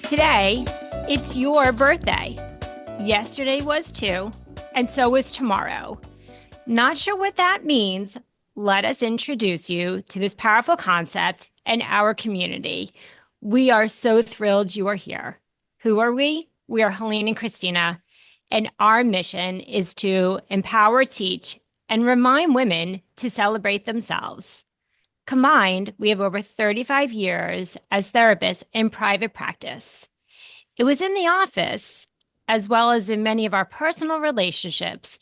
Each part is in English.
Today, it's your birthday. Yesterday was too, and so is tomorrow. Not sure what that means? Let us introduce you to this powerful concept and our community. We are so thrilled you are here. Who are we? We are Helene and Christina, and our mission is to empower, teach, and remind women to celebrate themselves. Combined, we have over 35 years as therapists in private practice. It was in the office, as well as in many of our personal relationships,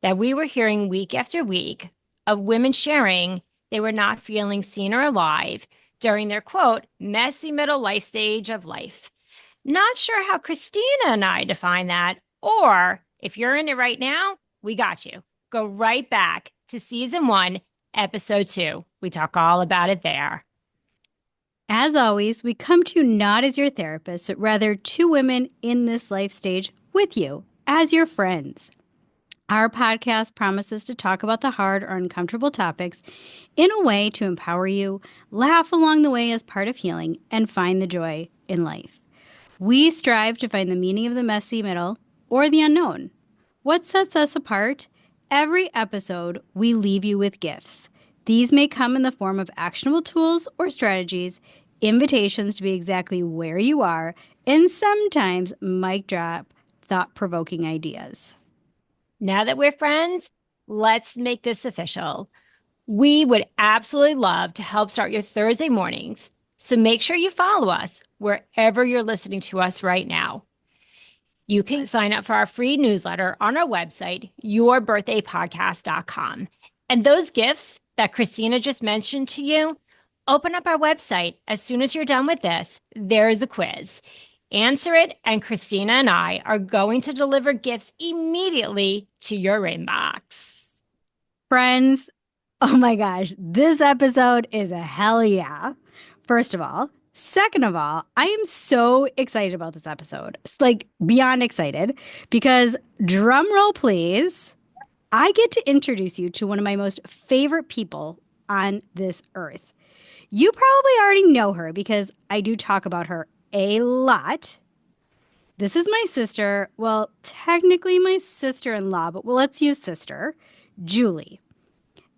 that we were hearing week after week of women sharing they were not feeling seen or alive during their quote, messy middle life stage of life. Not sure how Christina and I define that, or if you're in it right now, we got you. Go right back to season 1, episode 2. We talk all about it there. As always, we come to you not as your therapist, but rather two women in this life stage with you as your friends. Our podcast promises to talk about the hard or uncomfortable topics in a way to empower you, laugh along the way as part of healing, and find the joy in life. We strive to find the meaning of the messy middle or the unknown. What sets us apart? Every episode, we leave you with gifts. These may come in the form of actionable tools or strategies, invitations to be exactly where you are, and sometimes mic drop thought-provoking ideas. Now that we're friends, let's make this official. We would absolutely love to help start your Thursday mornings, so make sure you follow us wherever you're listening to us right now. You can sign up for our free newsletter on our website, yourbirthdaypodcast.com. And those gifts that Christina just mentioned to you, open up our website. As soon as you're done with this, there is a quiz. Answer it, and Christina and I are going to deliver gifts immediately to your inbox. Friends, oh my gosh, this episode is a hell yeah. First of all. Second of all, I am so excited about this episode. It's like beyond excited because, drum roll please, I get to introduce you to one of my most favorite people on this earth. You probably already know her because I do talk about her a lot. This is my sister. Well, technically my sister-in-law, but let's use sister, Julie.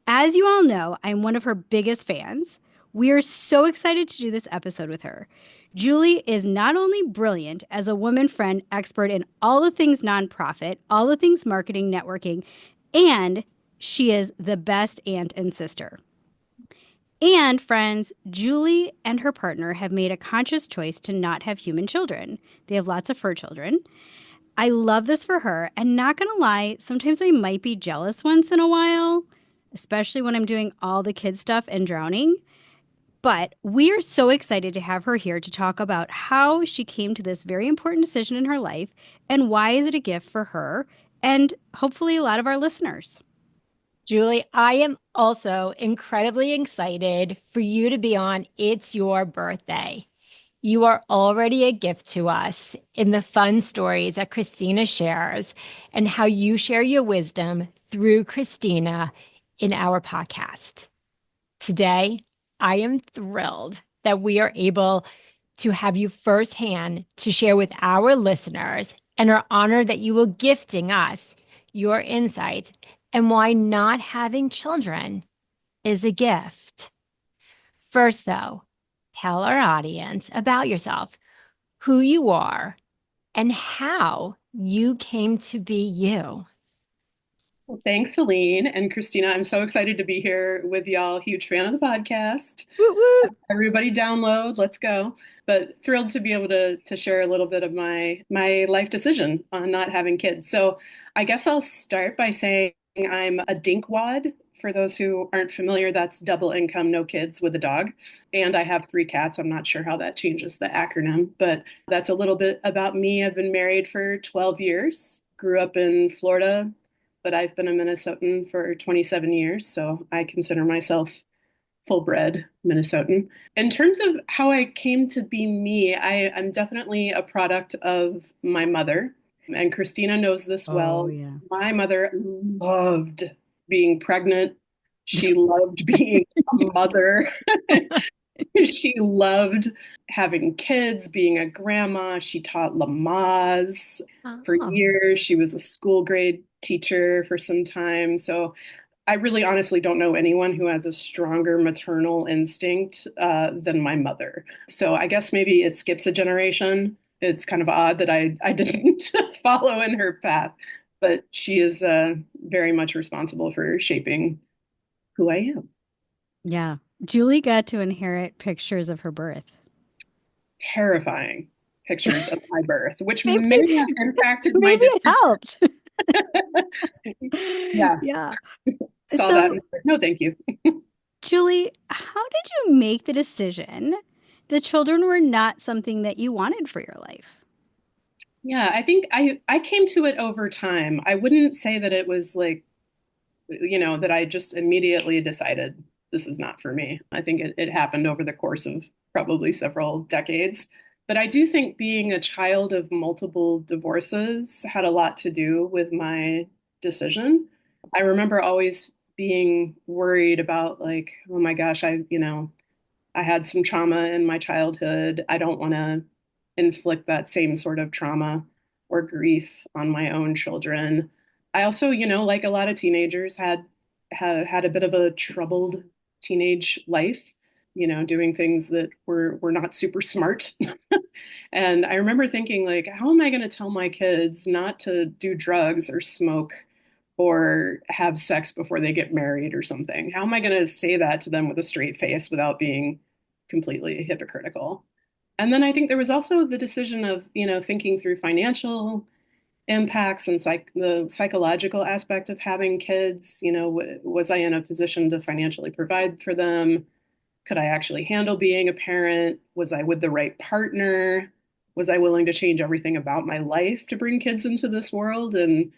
As you all know, I'm one of her biggest fans. We are so excited to do this episode with her. Julie is not only brilliant as a woman friend expert in all the things nonprofit, all the things marketing, networking, and she is the best aunt and sister. And friends, Julie and her partner have made a conscious choice to not have human children. They have lots of fur children. I love this for her, and not gonna lie, sometimes I might be jealous once in a while, especially when I'm doing all the kid stuff and drowning. But we are so excited to have her here to talk about how she came to this very important decision in her life and why is it a gift for her and hopefully a lot of our listeners. Julie, I am also incredibly excited for you to be on It's Your Birthday. You are already a gift to us in the fun stories that Christina shares and how you share your wisdom through Christina in our podcast. Today, I am thrilled that we are able to have you firsthand to share with our listeners and are honored that you will gifting us your insights and why not having children is a gift. First, though, tell our audience about yourself, who you are, and how you came to be you. Well, thanks, Helene and Christina. I'm so excited to be here with y'all. Huge fan of the podcast. Woo woo. Everybody download. Let's go. But thrilled to be able to share a little bit of my life decision on not having kids. So I guess I'll start by saying I'm a dinkwad. For those who aren't familiar, that's double income, no kids with a dog. And I have 3 cats. I'm not sure how that changes the acronym, but that's a little bit about me. I've been married for 12 years, grew up in Florida, but I've been a Minnesotan for 27 years, so I consider myself full-bred Minnesotan. In terms of how I came to be me, I'm definitely a product of my mother, and Christina knows this well. Oh, yeah. My mother loved being pregnant. She loved being a mother. She loved having kids, being a grandma. She taught Lamaze for Oh. years. She was a school grade teacher for some time. So I really honestly don't know anyone who has a stronger maternal instinct than my mother. So I guess maybe it skips a generation. It's kind of odd that I didn't follow in her path, but she is very much responsible for shaping who I am. Yeah. Julie got to inherit pictures of her birth. Terrifying pictures of my birth, which Maybe, may have impacted my maybe it decision. helped. Yeah, Yeah. saw that and So, was like, no, thank you. Julie, how did you make the decision that children were not something that you wanted for your life? Yeah, I think I came to it over time. I wouldn't say that it was like, that I just immediately decided this is not for me. I think it happened over the course of probably several decades. But I do think being a child of multiple divorces had a lot to do with my decision. I remember always being worried about like, oh my gosh, I had some trauma in my childhood. I don't want to inflict that same sort of trauma or grief on my own children. I also, like a lot of teenagers, had a bit of a troubled teenage life, doing things that were not super smart. And I remember thinking, like, how am I going to tell my kids not to do drugs or smoke or have sex before they get married or something? How am I going to say that to them with a straight face without being completely hypocritical? And then I think there was also the decision of, thinking through financial impacts and the psychological aspect of having kids. Was I in a position to financially provide for them? Could I actually handle being a parent? Was I with the right partner? Was I willing to change everything about my life to bring kids into this world? And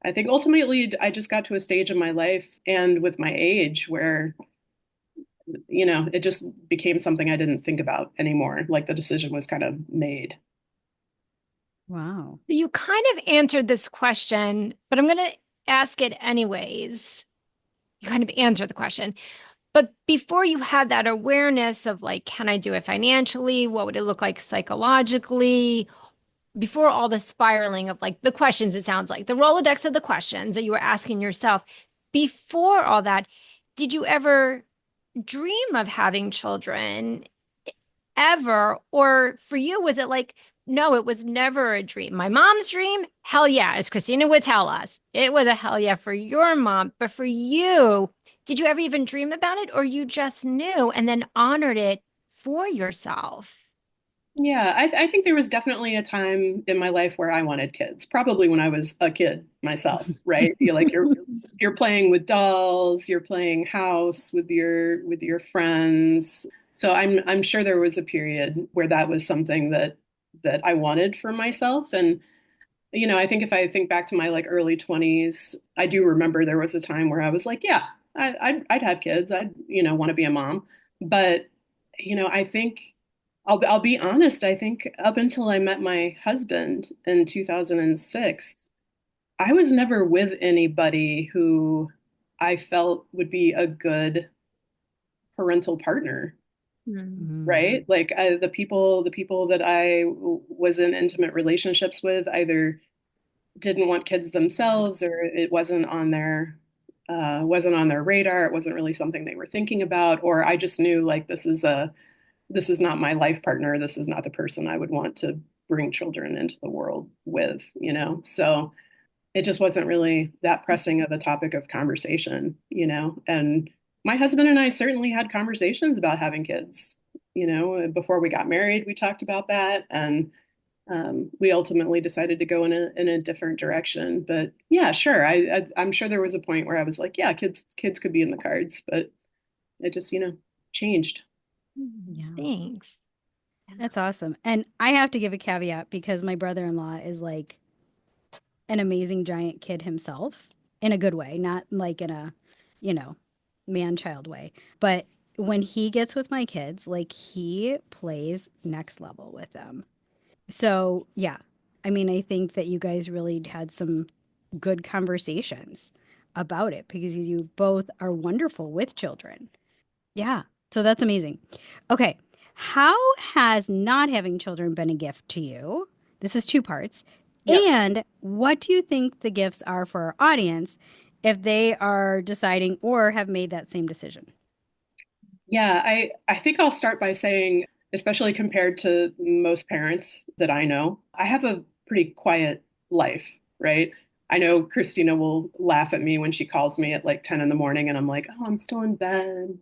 I think ultimately I just got to a stage in my life and with my age where, it just became something I didn't think about anymore. Like the decision was kind of made. Wow. So you kind of answered this question, but I'm going to ask it anyways. You kind of answered the question. But before you had that awareness of like, can I do it financially? What would it look like psychologically? Before all the spiraling of like the questions, it sounds like the Rolodex of the questions that you were asking yourself, before all that, did you ever dream of having children ever? Or for you, was it like, no, it was never a dream? My mom's dream, hell yeah, as Christina would tell us, it was a hell yeah for your mom. But for you, did you ever even dream about it, or you just knew and then honored it for yourself? Yeah, I think there was definitely a time in my life where I wanted kids, probably when I was a kid myself, right? You're playing with dolls, you're playing house with your friends. So I'm sure there was a period where that was something that I wanted for myself. And I think if I think back to my like early 20s, I do remember there was a time where I was like, yeah, I'd have kids. I'd, want to be a mom. But, I think I'll be honest. I think up until I met my husband in 2006, I was never with anybody who I felt would be a good parental partner, Hmm. Mm. right? Like the people that was in intimate relationships with either didn't want kids themselves or it wasn't on their radar. It wasn't really something they were thinking about, or I just knew like this is not my life partner. This is not the person I would want to bring children into the world with. So it just wasn't really that pressing of a topic of conversation. And my husband and I certainly had conversations about having kids. Before we got married, we talked about that, and we ultimately decided to go in a different direction. But yeah, sure. I'm sure there was a point where I was like, yeah, kids could be in the cards, but it just changed. Yeah. Thanks. That's awesome. And I have to give a caveat because my brother-in-law is like an amazing giant kid himself in a good way, not like in a, you know, man-child way. But when he gets with my kids, like he plays next level with them. So, yeah. I mean, I think that you guys really had some good conversations about it because you both are wonderful with children. Yeah. So that's amazing. Okay. How has not having children been a gift to you? This is two parts. Yep. And what do you think the gifts are for our audience if they are deciding or have made that same decision? Yeah, I think I'll start by saying, especially compared to most parents that I know, I have a pretty quiet life, right? I know Christina will laugh at me when she calls me at like 10 in the morning and I'm like, oh, I'm still in bed.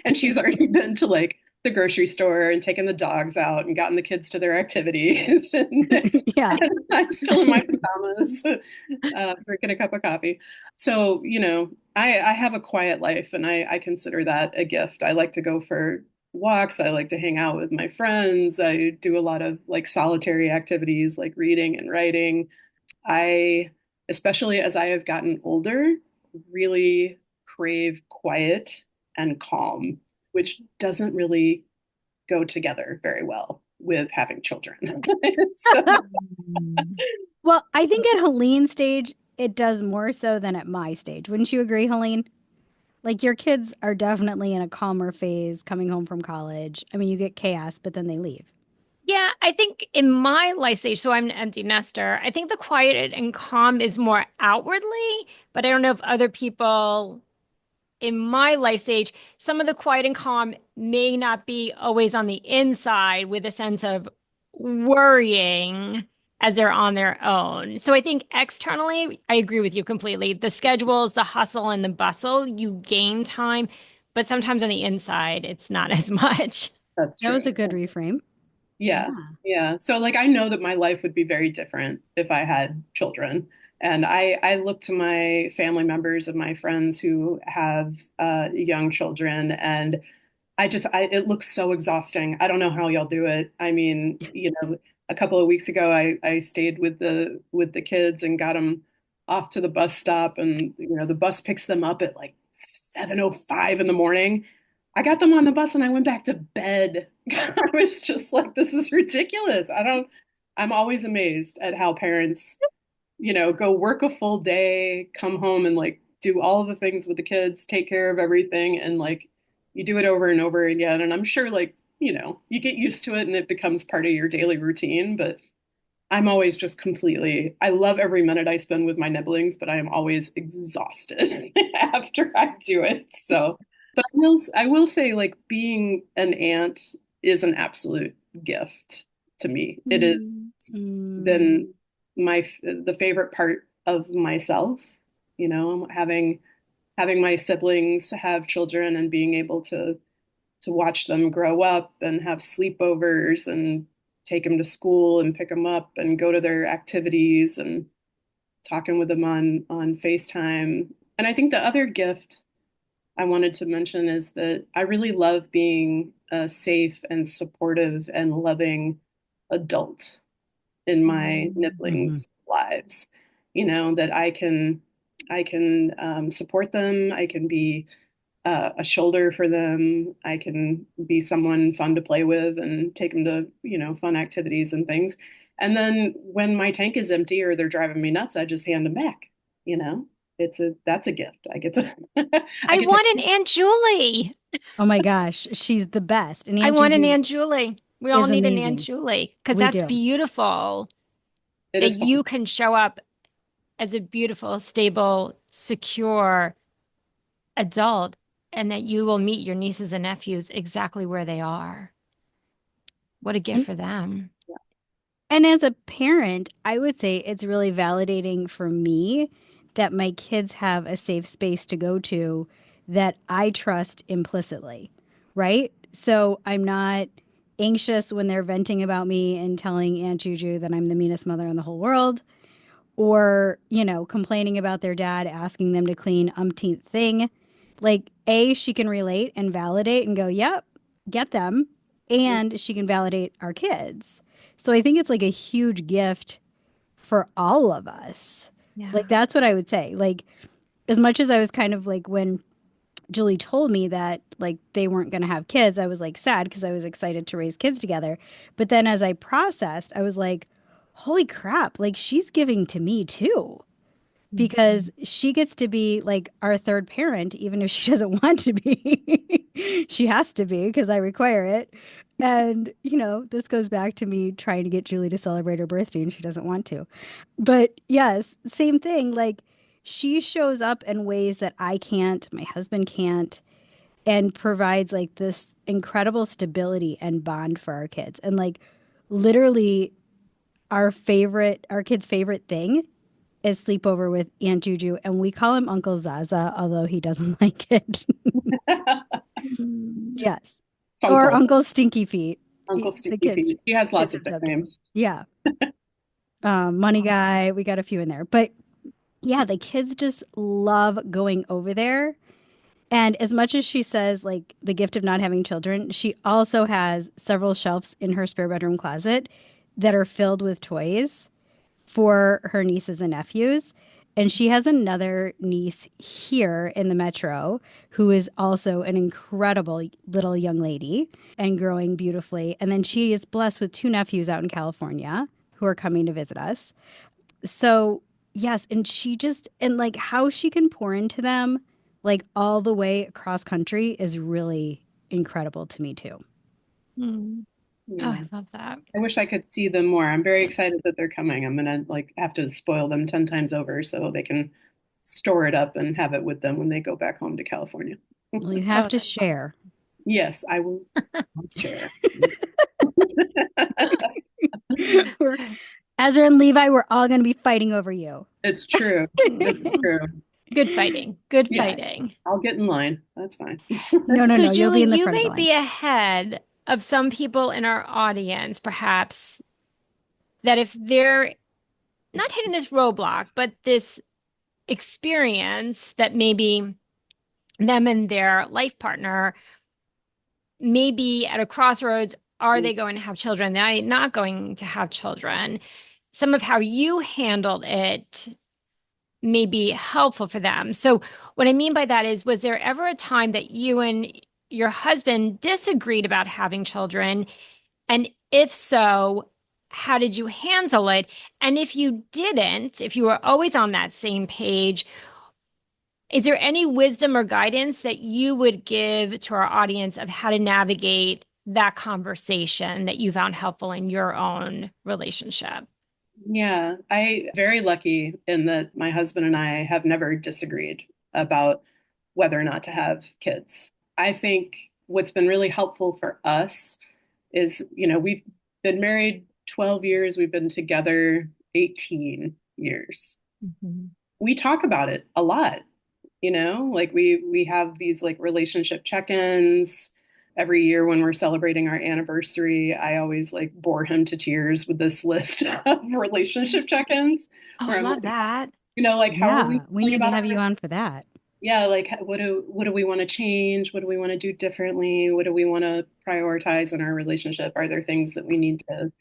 And she's already been to like the grocery store and taken the dogs out and gotten the kids to their activities. Yeah. And I'm still in my pajamas, drinking a cup of coffee. So, I have a quiet life and I consider that a gift. I like to go for walks. I like to hang out with my friends. I do a lot of like solitary activities like reading and writing. I, especially as I have gotten older, really crave quiet and calm, which doesn't really go together very well with having children. So, Well, I think at Helene's stage, it does more so than at my stage. Wouldn't you agree, Helene? Like your kids are definitely in a calmer phase coming home from college. I mean, you get chaos, but then they leave. Yeah, I think in my life stage, so I'm an empty nester, I think the quiet and calm is more outwardly, but I don't know if other people in my life stage, some of the quiet and calm may not be always on the inside with a sense of worrying as they're on their own. So I think externally, I agree with you completely. The schedules, the hustle and the bustle, you gain time, but sometimes on the inside, it's not as much. that's That was true. a good reframe. Yeah. Yeah. Yeah. So like I know that my life would be very different if I had children. And I look to my family members and my friends who have young children and it looks so exhausting. I don't know how y'all do it. I mean, a couple of weeks ago, I stayed with the kids and got them off to the bus stop, and the bus picks them up at like 7:05 in the morning. I got them on the bus and I went back to bed. I was just like, this is ridiculous. I'm always amazed at how parents go work a full day, come home and like do all of the things with the kids, take care of everything, and like you do it over and over again. And I'm sure like, you get used to it and it becomes part of your daily routine. But I'm always just I love every minute I spend with my nibblings, but I am always exhausted after I do it. So, but I will say like being an aunt is an absolute gift to me. It has Mm. been the favorite part of myself, having my siblings have children and being able to watch them grow up and have sleepovers and take them to school and pick them up and go to their activities and talking with them on FaceTime. And I think the other gift I wanted to mention is that I really love being a safe and supportive and loving adult in my Mhm. nibblings' lives. That I can support them. I can be a shoulder for them. I can be someone fun to play with and take them to fun activities and things. And then when my tank is empty or they're driving me nuts, I just hand them back. You know, that's a gift. I get to I I get to want an Aunt Julie. Oh my gosh, she's the best. And I Aunt want an Juju Aunt Julie. We all is need an Aunt amazing. Julie because We that's do. beautiful it that is fun. you can show up as a beautiful, stable, secure adult and that you will meet your nieces and nephews exactly where they are. What a gift And for them. and as a parent, I would say it's really validating for me that my kids have a safe space to go to that I trust implicitly, right? So I'm not anxious when they're venting about me and telling Aunt Juju that I'm the meanest mother in the whole world, or, complaining about their dad asking them to clean umpteenth thing. Like, A, she can relate and validate and go, yep, get them. And she can validate our kids. So I think it's like a huge gift for all of us. Like, Yeah. that's what I would say. Like, as much as I was kind of like when Julie told me that like they weren't going to have kids, I was like sad because I was excited to raise kids together. But then as I processed, I was like, holy crap, like she's giving to me too. because she gets to be like our third parent, even if she doesn't want to be. She has to be because I require it. And, this goes back to me trying to get Julie to celebrate her birthday and she doesn't want to. But yes, same thing. Like she shows up in ways that I can't, my husband can't, and provides like this incredible stability and bond for our kids. And like literally our kid's favorite thing is sleepover with Aunt Juju, and we call him Uncle Zaza, although he doesn't like it. Yes. Or Funkle, Uncle Stinky Feet. Uncle The Sticky kids, Feet. He has lots kids of have dubbed him. nicknames. Yeah. Money Guy. We got a few in there. But yeah, the kids just love going over there. And as much as she says, like, the gift of not having children, she also has several shelves in her spare bedroom closet that are filled with toys for her nieces and nephews. And she has another niece here in the metro who is also an incredible little young lady and growing beautifully. And then she is blessed with two nephews out in California who are coming to visit us. So, yes. And she just, and like how she can pour into them, like all the way across country is really incredible to me, too. Mm. Oh, Yeah. I love that. I wish I could see them more. I'm very excited that they're coming. I'm gonna like have to spoil them 10 times over so they can store it up and have it with them when they go back home to California. Well, you have Oh, to share. Yes, I will. I'll share. We're, Ezra and Levi, we're all going to be fighting over you. It's true. It's true. good fighting. Good Yeah, fighting. I'll get in line. That's fine. No, no, So, no. You'll be Julie, in the you front of may the line. be ahead of some people in our audience, perhaps, that if they're not hitting this roadblock, but this experience that maybe them and their life partner may be at a crossroads. Are they going to have children? They're not going to have children. Some of how you handled it may be helpful for them. So, what I mean by that is, was there ever a time that you and your husband disagreed about having children? And if so, how did you handle it? And if you didn't, if you were always on that same page, is there any wisdom or guidance that you would give to our audience of how to navigate that conversation that you found helpful in your own relationship? Yeah, I very lucky in that my husband and I have never disagreed about whether or not to have kids. I think what's been really helpful for us is, we've been married 12 years, we've been together 18 years. Mhm. We talk about it a lot, like we have these like relationship check-ins every year when we're celebrating our anniversary. I always like bore him to tears with this list of relationship check-ins Oh, I where I'm love like, that. like how are we Yeah, we feeling need to about have our, you on for that. yeah, like what do we want to change? What do we want to do differently? What do we want to prioritize in our relationship? Are there things that we need to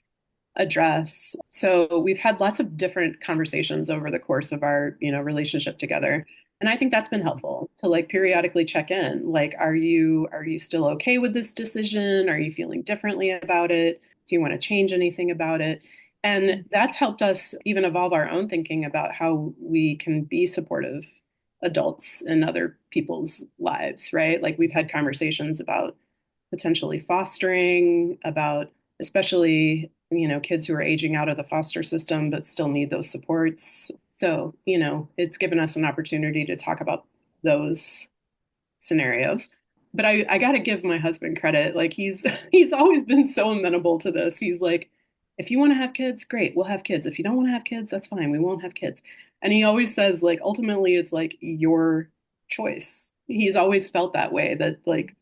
address? So we've had lots of different conversations over the course of our, relationship together. And I think that's been helpful to like periodically check in. Like, are you still okay with this decision? Are you feeling differently about it? Do you want to change anything about it? And that's helped us even evolve our own thinking about how we can be supportive adults in other people's lives, right? Like we've had conversations about potentially fostering, about especially, kids who are aging out of the foster system but still need those supports. So, it's given us an opportunity to talk about those scenarios. But I got to give my husband credit. Like he's always been so amenable to this. He's like, if you want to have kids, great, we'll have kids. If you don't want to have kids, that's fine. We won't have kids. And he always says, like, ultimately, it's like your choice. He's always felt that way, that like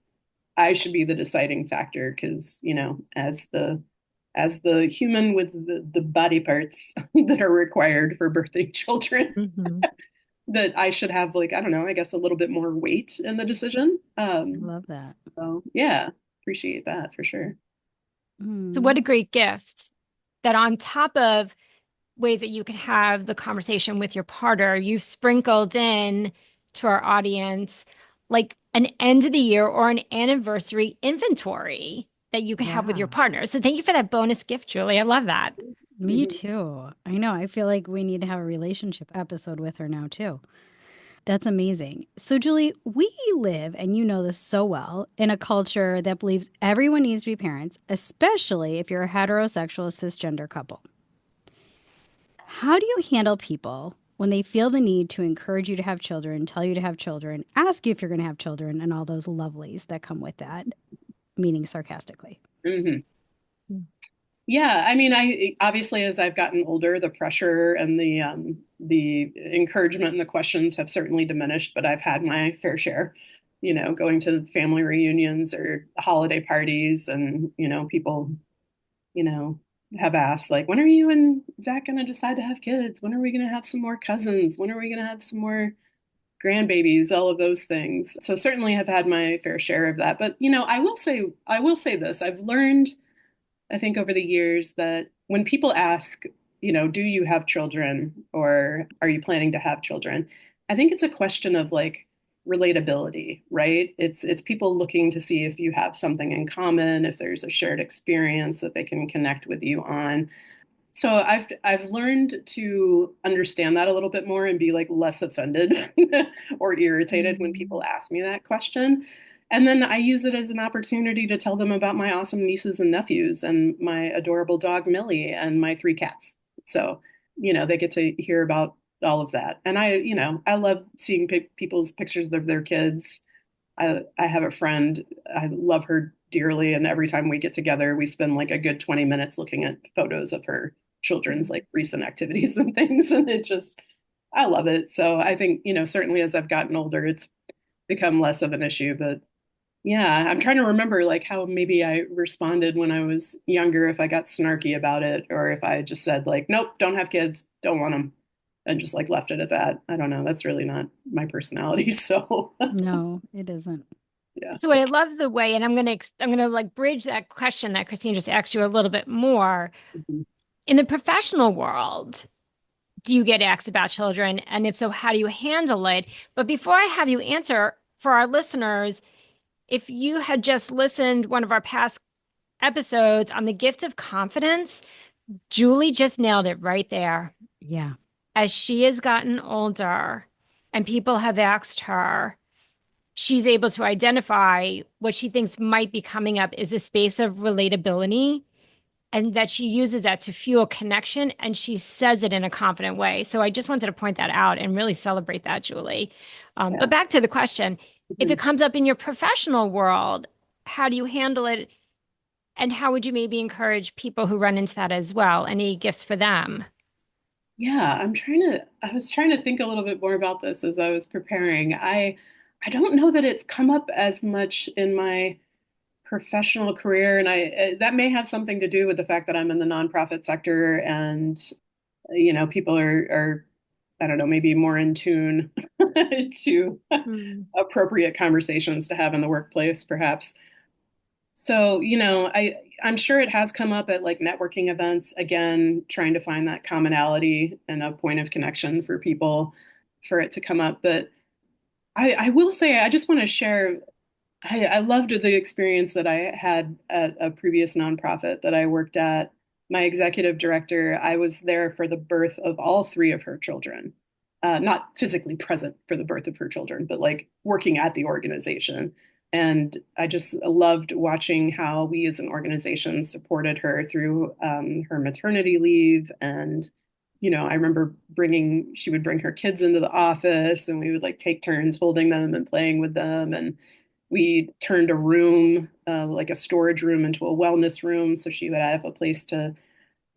I should be the deciding factor because, as the human with the body parts that are required for birthing children, Hmm. that I should have like, I don't know, I guess a little bit more weight in the decision. I love that. So yeah, appreciate that for sure. So, what a Mm. great gift that on top of ways that you can have the conversation with your partner, you've sprinkled in to our audience like an end of the year or an anniversary inventory that you can have with your Yeah. partner. So, thank you for that bonus gift, Julie. I love that. Me too. I know. I feel like we need to have a relationship episode with her now, too. That's amazing. So, Julie, we live, and you know this so well, in a culture that believes everyone needs to be parents, especially if you're a heterosexual cisgender couple. How do you handle people when they feel the need to encourage you to have children, tell you to have children, ask you if you're going to have children, and all those lovelies that come with that, meaning sarcastically? Hmm. Yeah, I mean, I obviously as I've gotten older, the pressure and the encouragement and the questions have certainly diminished, but I've had my fair share, going to family reunions or holiday parties and, people, you know, have asked like, when are you and Zach going to decide to have kids? When are we going to have some more cousins? When are we going to have some more grandbabies? All of those things. So certainly have had my fair share of that. But, I will say this. I've learned I think over the years that when people ask, do you have children or are you planning to have children? I think it's a question of like relatability, right? It's people looking to see if you have something in common, if there's a shared experience that they can connect with you on. So I've learned to understand that a little bit more and be like less offended or irritated when people ask me that question. And then I use it as an opportunity to tell them about my awesome nieces and nephews and my adorable dog Millie and my three cats. So, they get to hear about all of that. And I love seeing people's pictures of their kids. I have a friend, I love her dearly. And every time we get together, we spend like a good 20 minutes looking at photos of her children's like recent activities and things. And I love it. So I think, certainly as I've gotten older, it's become less of an issue. But yeah, I'm trying to remember like how maybe I responded when I was younger, if I got snarky about it, or if I just said like, nope, don't have kids, don't want them, and just like left it at that. I don't know. That's really not my personality. So No, it isn't. yeah. So I love the way, and I'm gonna like bridge that question that Christine just asked you a little bit more. Mhm. In the professional world, do you get asked about children? And if so, how do you handle it? But before I have you answer, for our listeners, if you had just listened one of our past episodes on the gift of confidence, Julie just nailed it right there. Yeah. As she has gotten older and people have asked her, she's able to identify what she thinks might be coming up is a space of relatability and that she uses that to fuel connection and she says it in a confident way. So I just wanted to point that out and really celebrate that, Julie. Yeah. But back to the question, if it Mhm. comes up in your professional world, how do you handle it? And how would you maybe encourage people who run into that as well? Any gifts for them? Yeah, I was trying to think a little bit more about this as I was preparing. I don't know that it's come up as much in my professional career, and that may have something to do with the fact that I'm in the nonprofit sector and people are I don't know, maybe more in tune to Hmm. appropriate conversations to have in the workplace, perhaps. So, I'm sure it has come up at like networking events, again, trying to find that commonality and a point of connection for people for it to come up. But I will say, I just want to share, I loved the experience that I had at a previous nonprofit that I worked at. My executive director, I was there for the birth of all three of her children. Not physically present for the birth of her children, but like working at the organization. And I just loved watching how we as an organization supported her through her maternity leave. And, I remember she would bring her kids into the office and we would like take turns holding them and playing with them. And we turned a room, like a storage room, into a wellness room. So she would have a place to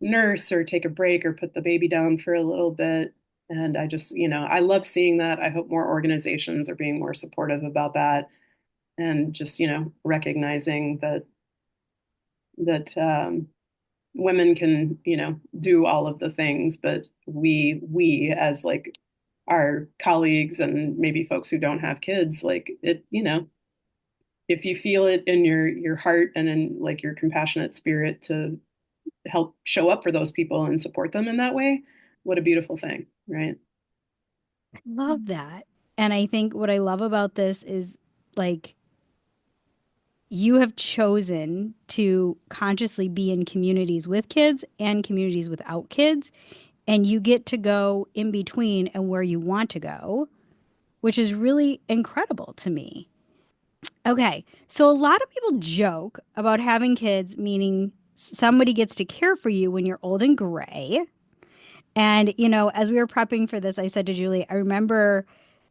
nurse or take a break or put the baby down for a little bit. And I just, I love seeing that. I hope more organizations are being more supportive about that and just, recognizing that women can, do all of the things, but we as like our colleagues and maybe folks who don't have kids, like it, if you feel it in your heart and in like your compassionate spirit to help show up for those people and support them in that way, what a beautiful thing, right? Love that. And I think what I love about this is like you have chosen to consciously be in communities with kids and communities without kids, and you get to go in between and where you want to go, which is really incredible to me. Okay, so a lot of people joke about having kids, meaning somebody gets to care for you when you're old and gray. And, as we were prepping for this, I said to Julie, I remember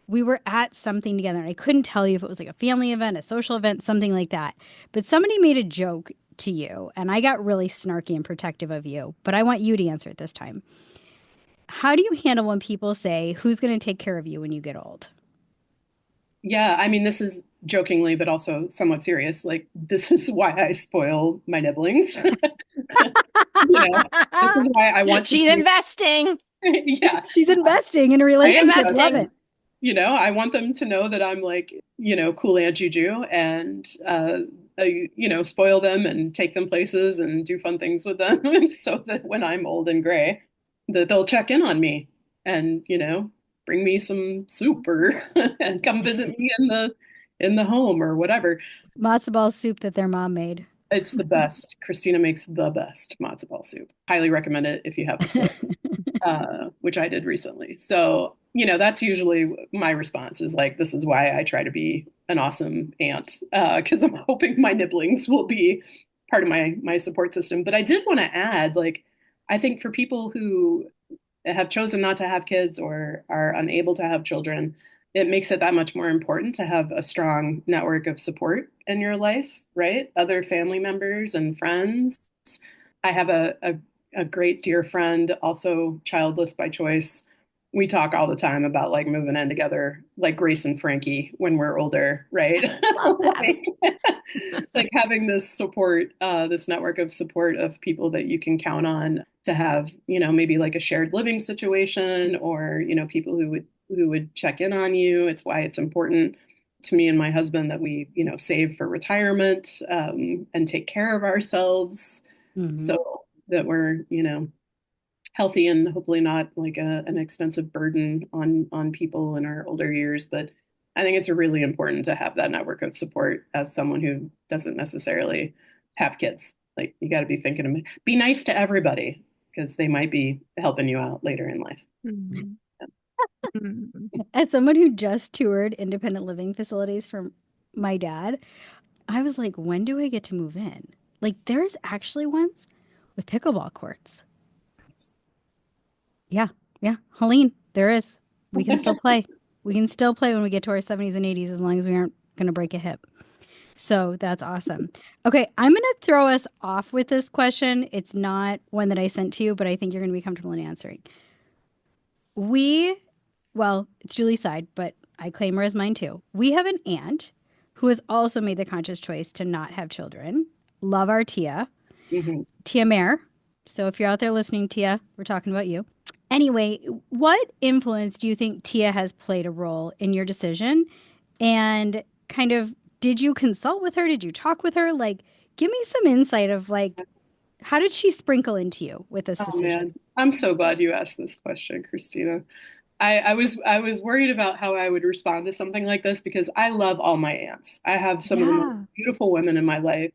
we were at something together and I couldn't tell you if it was like a family event, a social event, something like that. But somebody made a joke to you and I got really snarky and protective of you. But I want you to answer it this time. How do you handle when people say, who's going to take care of you when you get old? Yeah, I mean, this is jokingly, but also somewhat serious. Like, this is why I spoil my nibblings. This is why I want to She's be, investing. yeah, She's investing in a I am relationship. Love investing. it. I want them to know that I'm like, cool Aunt Juju and, spoil them and take them places and do fun things with them so that when I'm old and gray, that they'll check in on me and, bring me some soup or and come visit me in the home or whatever. Matzo ball soup that their mom made. It's the best. Christina makes the best matzo ball soup. Highly recommend it if you have the flip, which I did recently. So, that's usually my response is like, this is why I try to be an awesome aunt, because I'm hoping my nibblings will be part of my support system. But I did want to add, like, I think for people who have chosen not to have kids or are unable to have children, it makes it that much more important to have a strong network of support in your life, right? Other family members and friends. I have a great dear friend, also childless by choice. We talk all the time about like moving in together, like Grace and Frankie when we're older, right? Love that. like having this support, this network of support of people that you can count on to have, maybe like a shared living situation or, people who would check in on you. It's why it's important to me and my husband that we, save for retirement, and take care of ourselves Hmm. so that we're, healthy and hopefully not like an extensive burden on people in our older years. But I think it's really important to have that network of support as someone who doesn't necessarily have kids. Like you got to be thinking of be nice to everybody because they might be helping you out later in life. Mhm. Mhm. As someone who just toured independent living facilities for my dad, I was like, when do I get to move in? Like, there's actually ones with pickleball courts. Yeah, yeah. Helene, there is. We can still play. We can still play when we get to our 70s and 80s as long as we aren't going to break a hip. So that's awesome. Okay, I'm going to throw us off with this question. It's not one that I sent to you, but I think you're going to be comfortable in answering. We, well, it's Julie's side, but I claim her as mine too. We have an aunt who has also made the conscious choice to not have children. Love our Tia, Mhm. Tia Mare. So if you're out there listening, Tia, we're talking about you. Anyway, what influence do you think Tia has played a role in your decision? And kind of, did you consult with her? Did you talk with her? Like, give me some insight of like, how did she sprinkle into you with this Oh decision? man, I'm so glad you asked this question, Christina. I was worried about how I would respond to something like this because I love all my aunts. I have some of the most Yeah. beautiful women in my life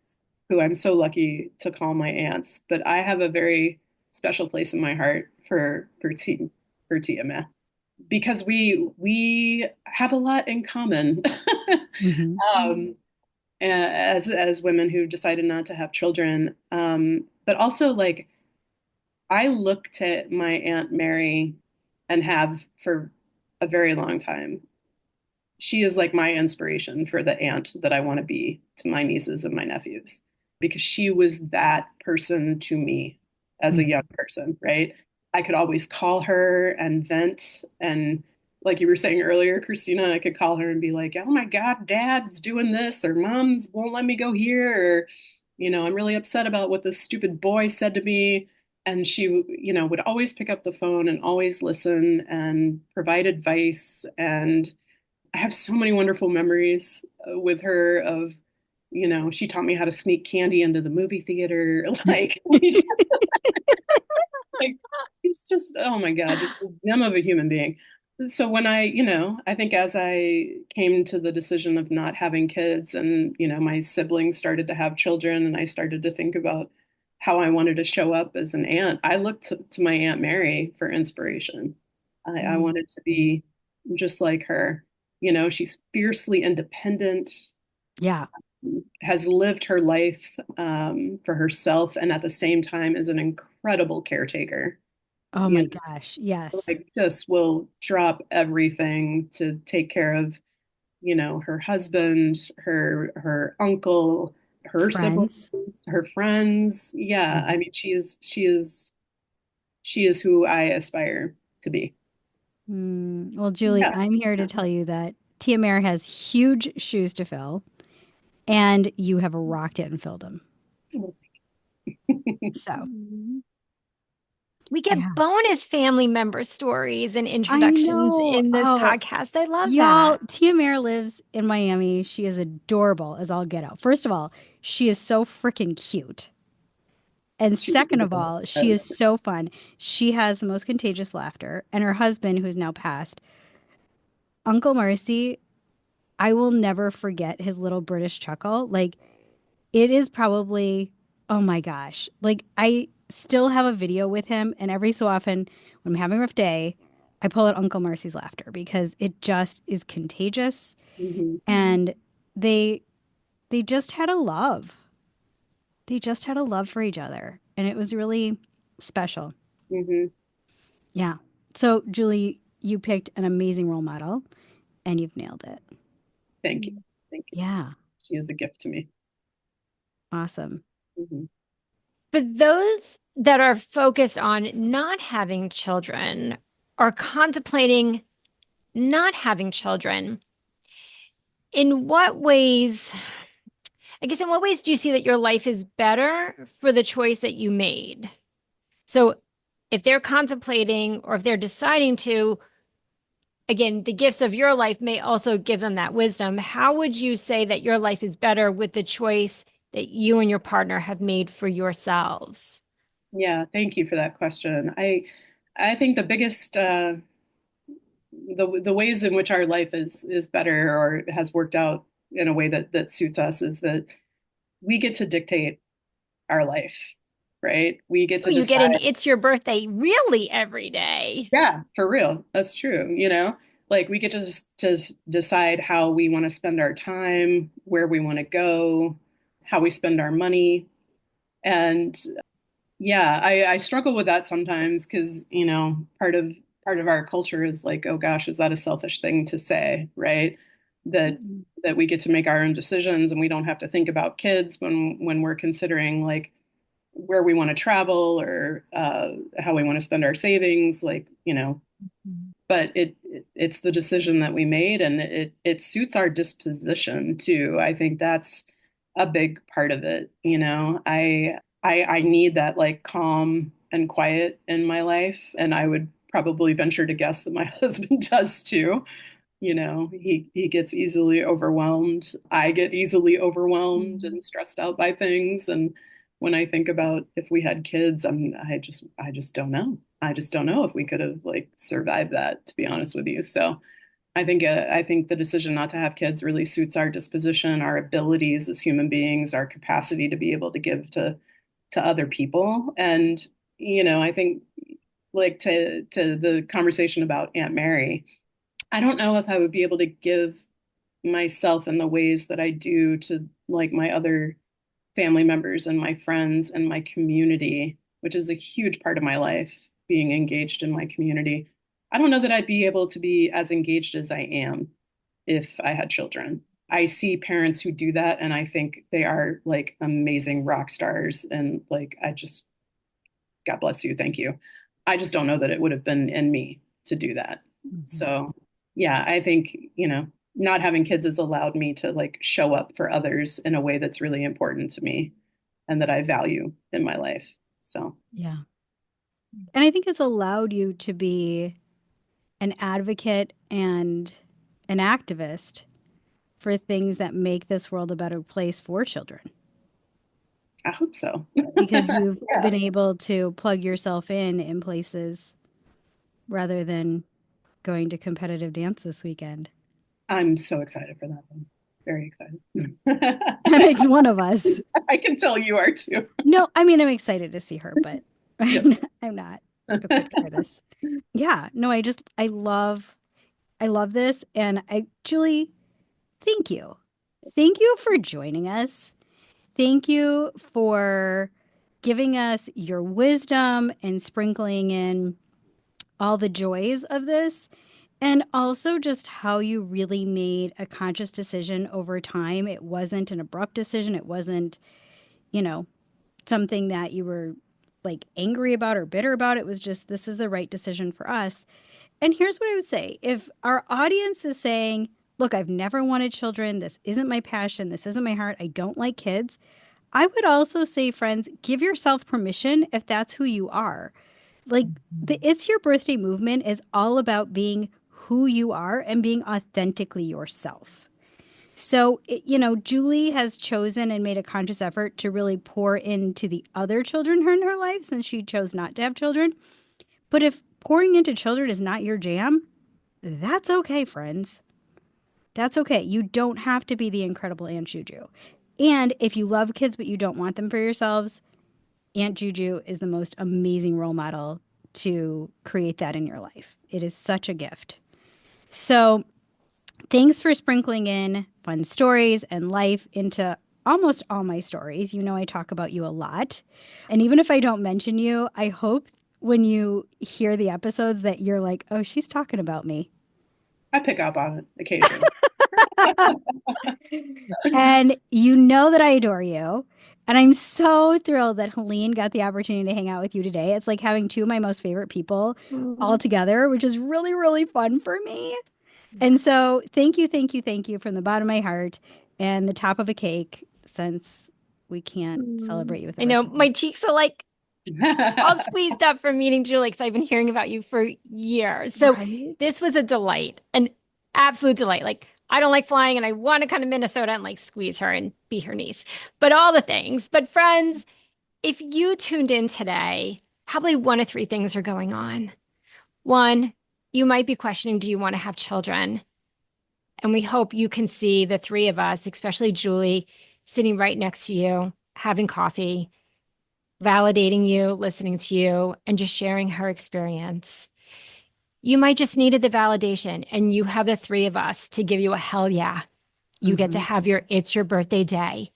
who I'm so lucky to call my aunts, but I have a very special place in my heart for Tia because we have a lot in common. Hmm. um, as women who decided not to have children, but also like I looked at my Aunt Mary and have for a very long time. She is like my inspiration for the aunt that I want to be to my nieces and my nephews because she was that person to me as a young person, right? I could always call her and vent. And like you were saying earlier, Christina, I could call her and be like, oh my God, dad's doing this, or mom's won't let me go here, or, I'm really upset about what this stupid boy said to me. And she, would always pick up the phone and always listen and provide advice. And I have so many wonderful memories with her of, she taught me how to sneak candy into the movie theater. Like, like she's just, oh my God, just a gem of a human being. So when I think as I came to the decision of not having kids and, my siblings started to have children and I started to think about how I wanted to show up as an aunt, I looked to my Aunt Mary for inspiration. I Mm. wanted to be just like her. She's fiercely independent, Yeah. has lived her life for herself, and at the same time is an incredible caretaker. Oh You my know, gosh. Yes. like just will drop everything to take care of, her husband, her uncle, her siblings, Friends. her friends. Yeah, I Mhm. mean, she is who I aspire to be. Well, Julie, Yeah. I'm here to tell you that Tia Mare has huge shoes to fill, and you have rocked it and filled them. So, Mhm. We get yeah, bonus family member stories and I introductions know. in this Oh, podcast. I love y'all, that. Tia Mare lives in Miami. She is adorable as all get out. First of all, she is so freaking cute. And She's second of all, she is so fun. She has the most contagious laughter. And her husband, who's now passed, Uncle Marcy, I will never forget his little British chuckle. Like, it is probably, oh my gosh. Like, I still have a video with him. And every so often, when I'm having a rough day, I pull out Uncle Marcy's laughter because it just is contagious. hmm And they, they just had a love. They just had a love for each other. And it was really special. hmm Yeah. So, Julie, you picked an amazing role model and you've nailed it. Thank you. Thank you. Yeah. She is a gift to me. Awesome. hmm But those that are focused on not having children or contemplating not having children, in what ways, I guess, in what ways do you see that your life is better for the choice that you made? So if they're contemplating or if they're deciding to, again, the gifts of your life may also give them that wisdom. How would you say that your life is better with the choice that you and your partner have made for yourselves? Yeah, thank you for that question. I think the biggest the ways in which our life is better or has worked out in a way that suits us is that we get to dictate our life, right? We get Oh, to you get an decide. it's your birthday really every day. Yeah, for real. That's true, Like we get to just decide how we want to spend our time, where we want to go, how we spend our money. And yeah, I struggle with that sometimes because, part of our culture is like, oh gosh, is that a selfish thing to say, right? That Mhm. that we get to make our own decisions and we don't have to think about kids when we're considering like where we want to travel or how we want to spend our savings, like, but it's the decision that we made and it suits our disposition too. I think that's a big part of it. I need that like calm and quiet in my life, and I would probably venture to guess that my husband does too. He gets easily overwhelmed. I get easily overwhelmed Mhm. and stressed out by things. And when I think about if we had kids, I just don't know. I just don't know if we could have like survived that, to be honest with you. So I think the decision not to have kids really suits our disposition, our abilities as human beings, our capacity to be able to give to other people. And I think like to the conversation about Aunt Mary, I don't know if I would be able to give myself in the ways that I do to like my other family members and my friends and my community, which is a huge part of my life, being engaged in my community. I don't know that I'd be able to be as engaged as I am if I had children. I see parents who do that and I think they are like amazing rock stars and like I just God bless you, thank you. I just don't know that it would have been in me to do that. Mhm. So, yeah, I think, not having kids has allowed me to like show up for others in a way that's really important to me and that I value in my life. So, Yeah. And I think it's allowed you to be an advocate and an activist for things that make this world a better place for children I hope so. because you've Yeah. been able to plug yourself in places rather than going to competitive dance this weekend. I'm so excited for that one. Very excited. That makes one of us. I can tell you are too. No, I mean, I'm excited to see her, but Yes. I'm not equipped for this. Yeah, no, I love this. And Julie, thank you. Thank you for joining us. Thank you for giving us your wisdom and sprinkling in all the joys of this. And also just how you really made a conscious decision over time. It wasn't an abrupt decision. It wasn't, you know, something that you were like angry about or bitter about. It was just, this is the right decision for us. And here's what I would say. If our audience is saying, look, I've never wanted children. This isn't my passion. This isn't my heart. I don't like kids. I would also say, friends, give yourself permission if that's who you are. Like the It's Your Birthday movement is all about being who you are and being authentically yourself. So, Julie has chosen and made a conscious effort to really pour into the other children in her life since she chose not to have children. But if pouring into children is not your jam, that's okay, friends. That's okay. You don't have to be the incredible Aunt Juju. And if you love kids but you don't want them for yourselves, Aunt Juju is the most amazing role model to create that in your life. It is such a gift. So, thanks for sprinkling in fun stories and life into almost all my stories. You know, I talk about you a lot. And even if I don't mention you, I hope when you hear the episodes that you're like, oh, she's talking about me. I pick up on it occasionally. And you know that I adore you. And I'm so thrilled that Helene got the opportunity to hang out with you today. It's like having two of my most favorite people all together, which is really, really fun for me. And so thank you, thank you, thank you from the bottom of my heart and the top of a cake, since we can't celebrate you with a I know birthday my cake. cheeks are like all squeezed up from meeting Julie because I've been hearing about you for years. So Right? this was a delight, an absolute delight. Like I don't like flying and I want to come to Minnesota and like squeeze her and be her niece, but all the things. But friends, if you tuned in today, probably one of three things are going on. One, you might be questioning, do you want to have children? And we hope you can see the three of us, especially Julie, sitting right next to you, having coffee, validating you, listening to you, and just sharing her experience. You might just needed the validation, and you have the three of us to give you a hell yeah. You get to have It's Your Birthday day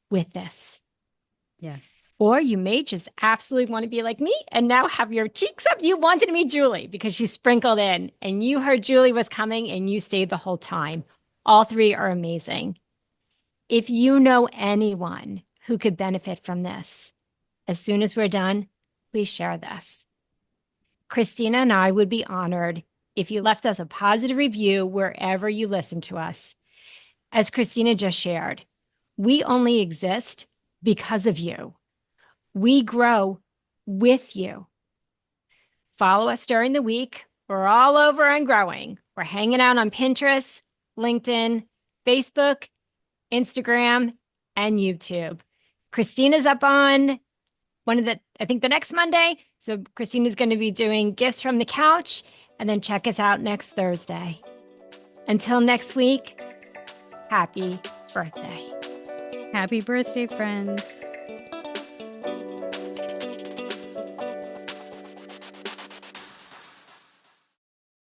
with this. Yes. Or you may just absolutely want to be like me and now have your cheeks up. You wanted to meet Julie because she sprinkled in and you heard Julie was coming and you stayed the whole time. All three are amazing. If you know anyone who could benefit from this, as soon as we're done, please share this. Christina and I would be honored if you left us a positive review wherever you listen to us. As Christina just shared, we only exist because of you. We grow with you. Follow us during the week. We're all over and growing. We're hanging out on Pinterest, LinkedIn, Facebook, Instagram, and YouTube. Christina's up on I think the next Monday. So Christina's going to be doing gifts from the couch, and then check us out next Thursday. Until next week, happy birthday. Happy birthday, friends.